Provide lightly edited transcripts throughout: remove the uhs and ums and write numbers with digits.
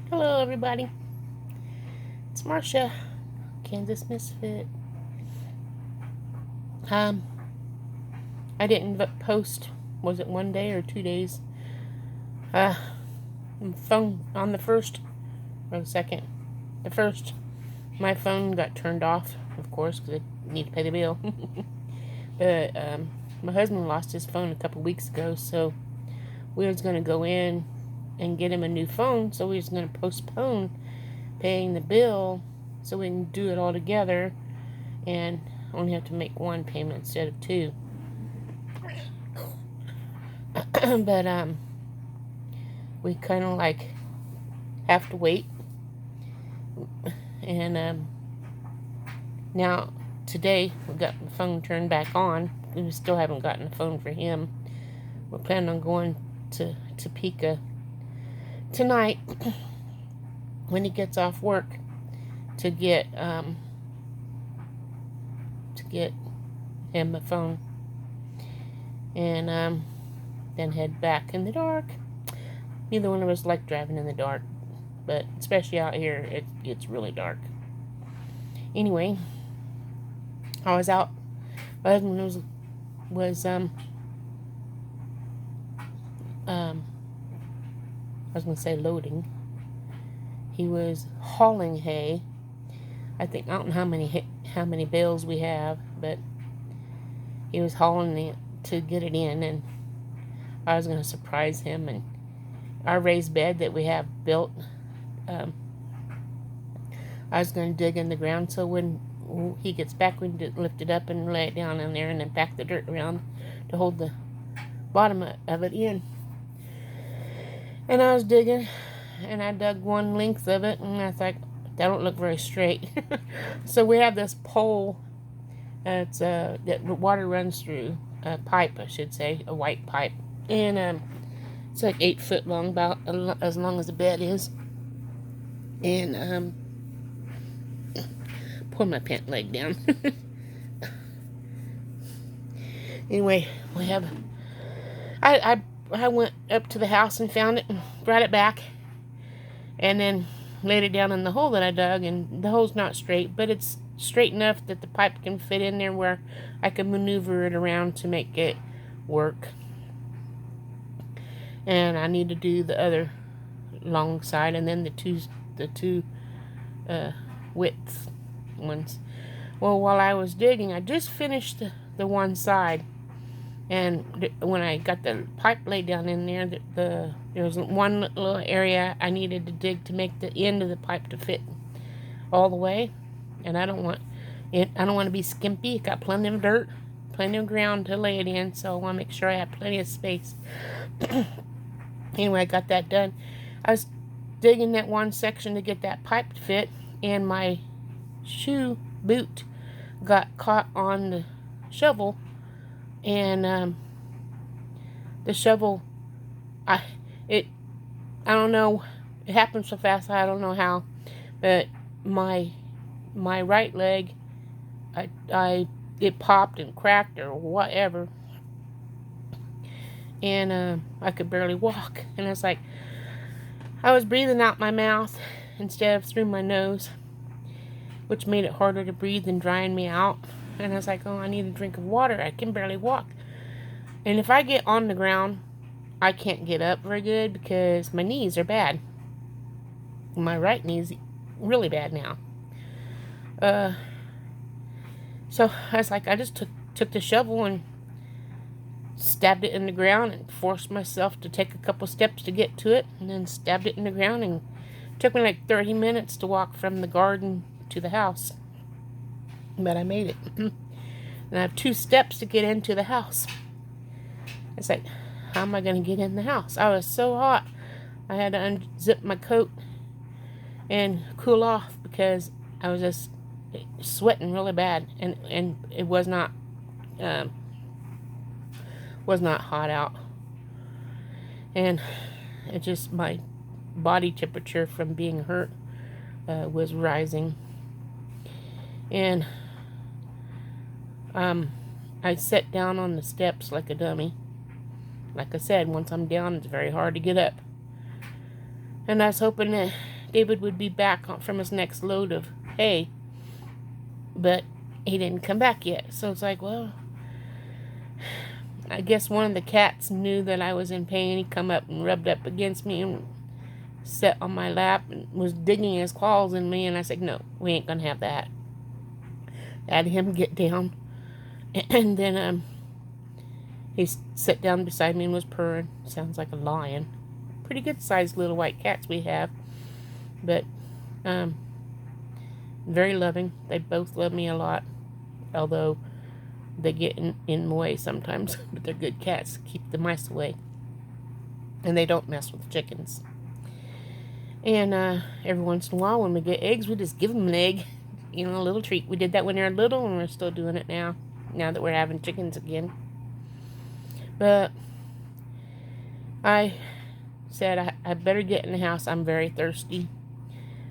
Hello, everybody. It's Marcia, Kansas Misfit. Um, I didn't post. Was it 1 day or 2 days? Uh, phone on the first or the second. The first, my phone got turned off, of course, because I need to pay the bill. But my husband lost his phone a couple weeks ago, so we was gonna go in and get him a new phone. So we was gonna postpone paying the bill so we can do it all together and only have to make one payment instead of two. But we kind of like have to wait. And now today we got the phone turned back on. We still haven't gotten a phone for him. We're planning on going to Topeka tonight when he gets off work to get him a phone, and then head back in the dark. Neither one of us like driving in the dark, but especially out here, it gets really dark. Anyway, I was out. My husband was I was gonna say loading. He was hauling hay. I don't know how many bales we have, but he was hauling it to get it in, and I was gonna surprise him. And our raised bed that we have built, I was gonna dig in the ground so when he gets back, we can lift it up and lay it down in there, and then pack the dirt around to hold the bottom of it in. And I was digging, and I dug one length of it, and I thought, that don't look very straight. So we have this pole that water runs through, a pipe, I should say, a white pipe, and it's like 8 foot long, about as long as the bed is. And pull my pant leg down. Anyway, we have. I went up to the house and found it and brought it back, and then laid it down in the hole that I dug. And the hole's not straight, but it's straight enough that the pipe can fit in there where I can maneuver it around to make it work. And I need to do the other long side, and then the two width ones. Well, while I was digging, I just finished the one side, and when I got the pipe laid down in there, there was one little area I needed to dig to make the end of the pipe to fit all the way. And I don't want to be skimpy. It got plenty of dirt, plenty of ground to lay it in, so I want to make sure I have plenty of space. Anyway, I got that done. I was digging that one section to get that pipe to fit, and my shoe boot got caught on the shovel, and the shovel, I don't know, it happened so fast, I don't know how, but my right leg, it popped and cracked or whatever, and I could barely walk. And it's like I was breathing out my mouth instead of through my nose, which made it harder to breathe and drying me out. And I was like, oh, I need a drink of water. I can barely walk. And if I get on the ground, I can't get up very good because my knees are bad. My right knee's really bad now. So I was like, I just took the shovel and stabbed it in the ground and forced myself to take a couple steps to get to it, and then stabbed it in the ground. And it took me like 30 minutes to walk from the garden to the house, but I made it. And I have 2 steps to get into the house. It's like, how am I going to get in the house? I was so hot, I had to unzip my coat and cool off because I was just sweating really bad, and it was not hot out, and it just, my body temperature from being hurt was rising. And I sat down on the steps like a dummy. Like I said, once I'm down, it's very hard to get up. And I was hoping David would be back from his next load of hay, but he didn't come back yet. So it's like, well, I guess one of the cats knew that I was in pain. He come up and rubbed up against me and sat on my lap and was digging his claws in me, and I said, no, we ain't gonna have that. I had him get down, and then he sat down beside me and was purring. Sounds like a lion. Pretty good sized little white cats we have, but very loving. They both love me a lot, although they get in the way sometimes. But they're good cats. Keep the mice away, and they don't mess with chickens. And every once in a while when we get eggs, we just give them an egg, a little treat. We did that when they were little, and we're still doing it now that we're having chickens again. But I said I better get in the house. I'm very thirsty.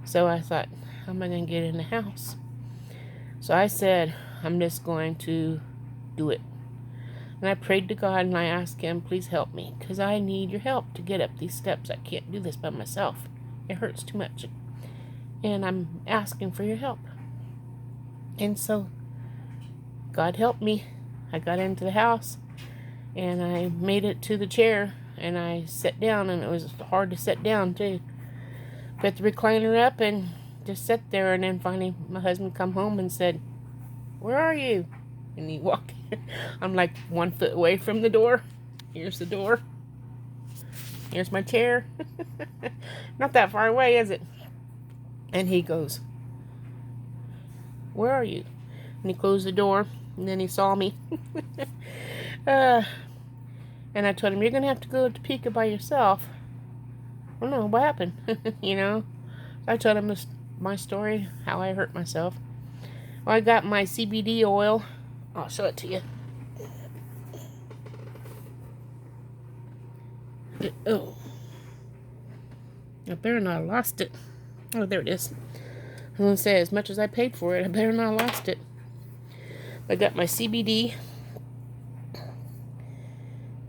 So I thought, how am I going to get in the house? So I said, I'm just going to do it. And I prayed to God, and I asked him, please help me, because I need your help to get up these steps. I can't do this by myself. It hurts too much. And I'm asking for your help. And so God helped me. I got into the house, and I made it to the chair, and I sat down, and it was hard to sit down too. Put the recliner up and just sat there, and then finally my husband come home and said, where are you? And he walked. I'm like 1 foot away from the door. Here's the door. Here's my chair. Not that far away, is it? And he goes, where are you? And he closed the door, and then he saw me. And I told him, you're going to have to go to Topeka by yourself. I don't know, what happened? I told him my story, how I hurt myself. Well, I got my CBD oil. I'll show it to you. Oh. I better not have lost it. Oh, there it is. I was going to say, as much as I paid for it, I better not have lost it. I got my CBD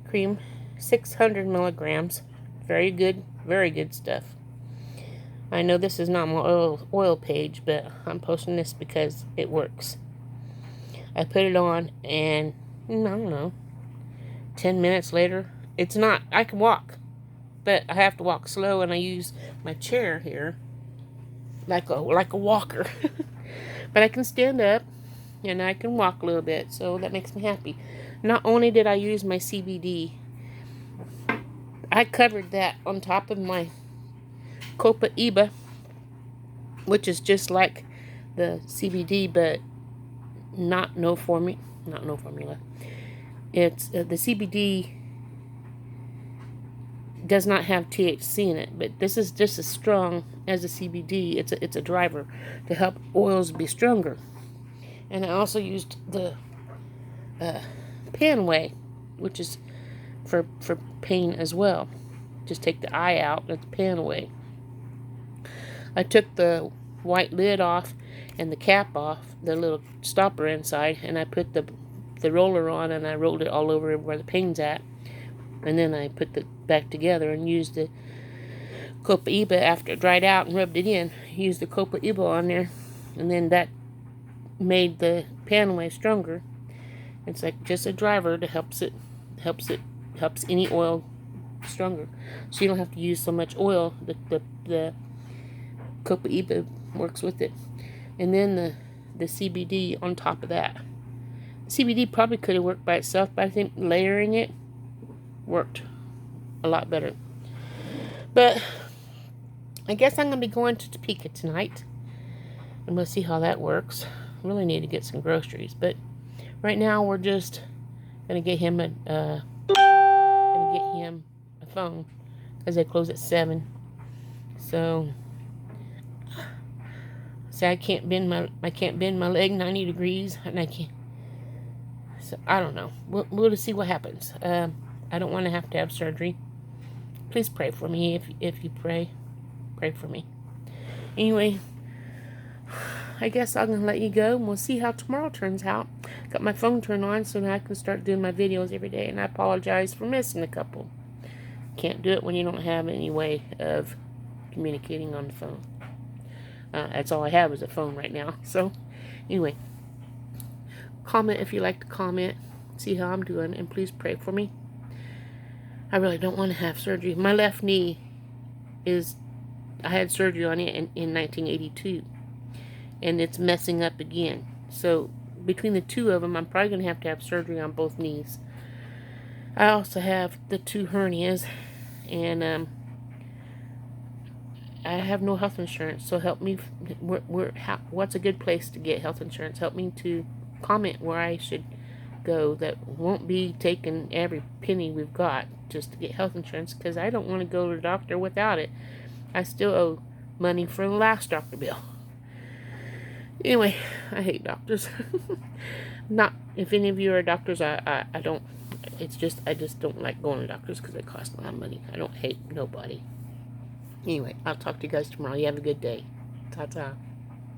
cream, 600 milligrams. Very good stuff. I know this is not my oil page, but I'm posting this because it works. I put it on, and I don't know, 10 minutes later, it's not, I can walk, but I have to walk slow, and I use my chair here like a walker. But I can stand up, and I can walk a little bit, so that makes me happy. Not only did I use my CBD, I covered that on top of my Copaiba, which is just like the CBD, but not no formula. It's the CBD does not have THC in it, but this is just as strong as the CBD. It's a driver to help oils be stronger. And I also used the Panway, which is for pain as well. Just take the eye out. That's Panway. I took the white lid off and the cap off, the little stopper inside, and I put the roller on, and I rolled it all over where the pain's at. And then I put it back together and used the Copaiba after it dried out and rubbed it in. Used the Copaiba on there, and then that made the Panway stronger. It's like just a driver that helps any oil stronger, so you don't have to use so much oil. The Copaiba works with it, and then the CBD on top of that. CBD probably could have worked by itself, but I think layering it worked a lot better. But I guess I'm going to be going to Topeka tonight, and we'll see how that works. I really need to get some groceries, but right now we're just going to get him a phone, because they close at 7. So I can't bend my leg 90 degrees, and I can't. So I don't know. We'll just see what happens. I don't want to have surgery. Please pray for me if you pray for me. Anyway, I guess I'm gonna let you go, and we'll see how tomorrow turns out. Got my phone turned on so now I can start doing my videos every day, and I apologize for missing a couple. Can't do it when you don't have any way of communicating on the phone. That's all I have is a phone right now. So, anyway, comment if you like to comment. See how I'm doing, and please pray for me. I really don't want to have surgery. My left knee I had surgery on it in 1982, and it's messing up again. So between the two of them, I'm probably going to have surgery on both knees. I also have the 2 hernias, and I have no health insurance. So help me. What's a good place to get health insurance? Help me to comment where I should go that won't be taking every penny we've got just to get health insurance, because I don't want to go to the doctor without it. I still owe money for the last doctor bill. Anyway, I hate doctors. Not if any of you are doctors, I don't. It's just I just don't like going to doctors because they cost a lot of money. I don't hate nobody. Anyway, I'll talk to you guys tomorrow. You have a good day. Ta-ta.